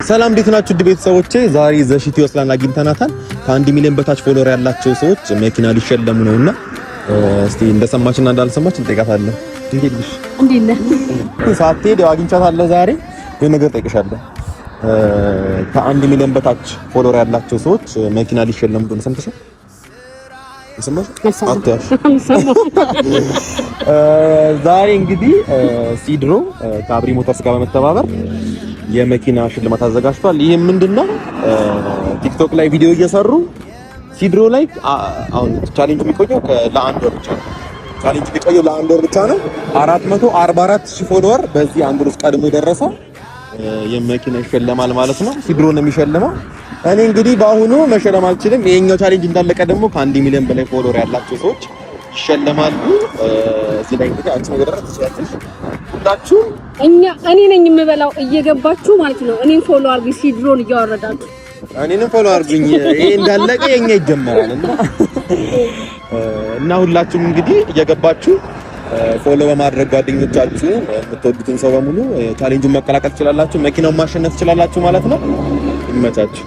ሰላም እንዴት ናችሁ ቤተሰቦቼ? ዛሬ ዘሺቲ ወስላን አግኝተናታል። ከ1 ሚሊዮን በታች ፎሎወር ያላቸው ሰዎች መኪና ሊሸለሙ ነውና እስቲ እንደሰማችና እንዳልሰማች እንጠይቃታለን። እንዴት ነሽ? እንዴት ነህ? ሳትሄድ አግኝቻታለሁ ዛሬ። የሆነ ነገር ጠይቅሻለሁ። ከ1 ሚሊዮን በታች ፎሎወር ያላቸው ሰዎች መኪና ሊሸለሙ ነው። ሰምተሻል? ሰማሽ? አታሽ ዛሬ እንግዲህ ሲድሮ ከአብሪ ሞተርስ ጋር በመተባበር የመኪና ሽልማት አዘጋጅቷል። ይሄ ምንድነው? ቲክቶክ ላይ ቪዲዮ እየሰሩ ሲድሮ ላይ አሁን ቻሌንጅ የሚቆየው ለአንድ ወር ብቻ ነው። ቻሌንጅ የሚቆየው ለአንድ ወር ብቻ ነው። 444000 ፎሎወር በዚህ አንድ ወር ውስጥ ቀድሞ የደረሰው የመኪና ይሸለማል ማለት ነው። ሲድሮ ነው የሚሸልመው። እኔ እንግዲህ በአሁኑ መሸለም አልችልም። ይሄኛው ቻሌንጅ እንዳለቀ ደግሞ ከ1 ሚሊዮን በላይ ፎሎወር ያላቸው ሰዎች ይሸለማሉ። እዚህ ላይ እንግዲህ አንቺ ነገር ተሰያለሽ ሁላችሁ እኔ ነኝ የምበላው እየገባችሁ ማለት ነው። እኔን ፎሎ አድርጉ፣ ሲድሮን እያወረዳችሁ እኔንም ፎሎ አድርጉኝ። ይሄ እንዳለቀ የኛ ይጀምራል እና ሁላችሁም እንግዲህ እየገባችሁ ፎሎ በማድረግ ጓደኞቻችሁ የምትወዱትን ሰው በሙሉ ቻሌንጁን መቀላቀል ትችላላችሁ። መኪናውን ማሸነፍ ትችላላችሁ ማለት ነው። ይመቻችሁ።